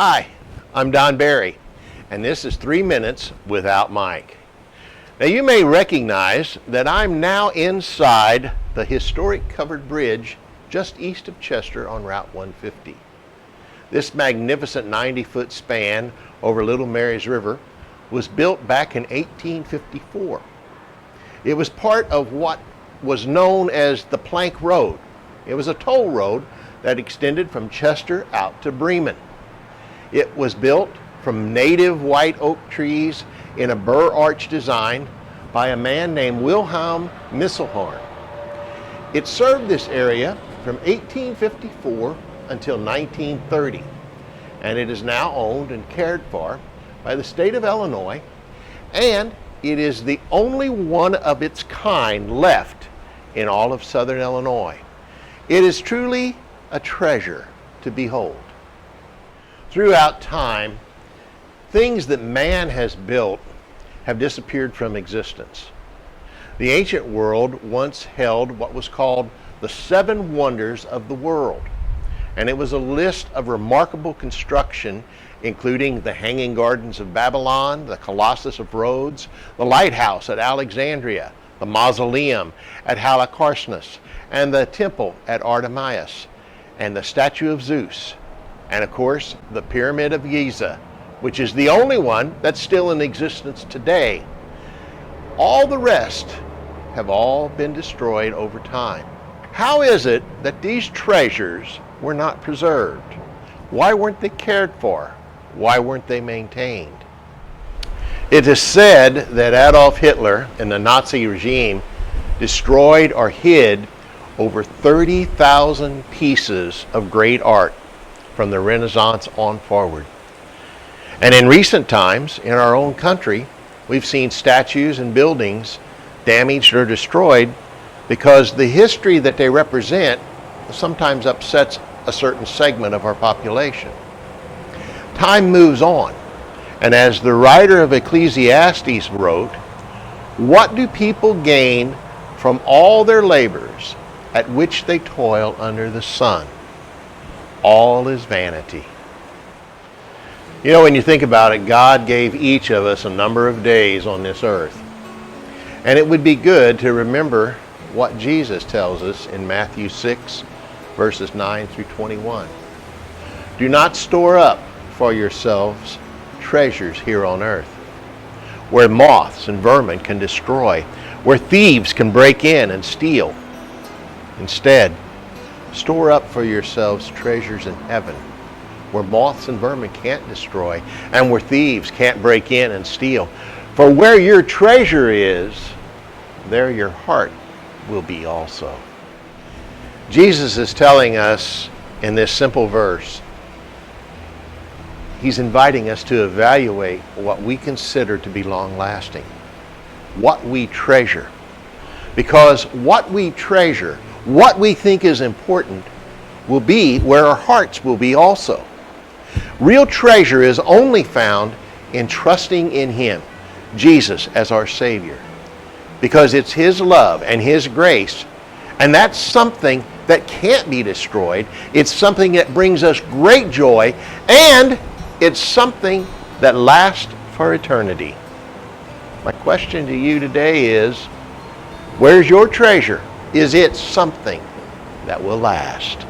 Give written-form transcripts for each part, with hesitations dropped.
Hi, I'm Don Barry, and this is 3 Minutes Without Mike. Now you may recognize that I'm now inside the historic covered bridge just east of Chester on Route 150. This magnificent 90-foot span over Little Mary's River was built back in 1854. It was part of what was known as the Plank Road. It was a toll road that extended from Chester out to Bremen. It was built from native white oak trees in a burr arch design by a man named Wilhelm Misselhorn. It served this area from 1854 until 1930, and it is now owned and cared for by the state of Illinois, and it is the only one of its kind left in all of southern Illinois. It is truly a treasure to behold. Throughout time, things that man has built have disappeared from existence. The ancient world once held what was called the 7 wonders of the world, and it was a list of remarkable construction, including the Hanging Gardens of Babylon, the Colossus of Rhodes, the lighthouse at Alexandria, the mausoleum at Halicarnassus, and the temple at Artemis, and the statue of Zeus, and of course the Pyramid of Giza, which is the only one that's still in existence today. All the rest have all been destroyed over time. How is it that these treasures were not preserved? Why weren't they cared for? Why weren't they maintained? It is said that Adolf Hitler and the Nazi regime destroyed or hid over 30,000 pieces of great art from the Renaissance on forward. And in recent times, in our own country, we've seen statues and buildings damaged or destroyed because the history that they represent sometimes upsets a certain segment of our population. Time moves on, and as the writer of Ecclesiastes wrote, "What do people gain from all their labors at which they toil under the sun? All is vanity." You know, when you think about it, God gave each of us a number of days on this earth. And it would be good to remember what Jesus tells us in Matthew 6, verses 9 through 21. "Do not store up for yourselves treasures here on earth, where moths and vermin can destroy, where thieves can break in and steal. Instead, store up for yourselves treasures in heaven, where moths and vermin can't destroy, and where thieves can't break in and steal. For where your treasure is, there your heart will be also." Jesus is telling us in this simple verse, he's inviting us to evaluate what we consider to be long-lasting, what we treasure. Because what we treasure, what we think is important, will be where our hearts will be also. Real treasure is only found in trusting in Him, Jesus, as our Savior, because it's His love and His grace, and that's something that can't be destroyed. It's something that brings us great joy, and it's something that lasts for eternity. My question to you today is, where's your treasure? Is it something that will last?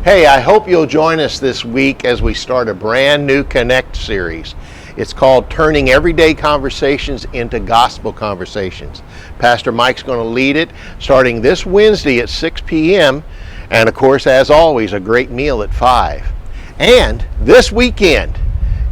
Hey, I hope you'll join us this week as we start a brand new Connect series. It's called Turning Everyday Conversations into Gospel Conversations. Pastor Mike's going to lead it starting this Wednesday at 6 p.m. And of course, as always, a great meal at 5. And this weekend,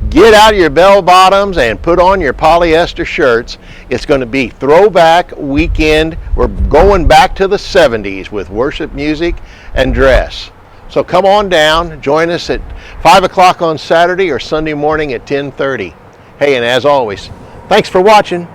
get out your bell bottoms and put on your polyester shirts. It's going to be throwback weekend. We're going back to the 70s with worship music and dress. So come on down, join us at 5 o'clock on Saturday or Sunday morning at 10:30. Hey, and as always, thanks for watching.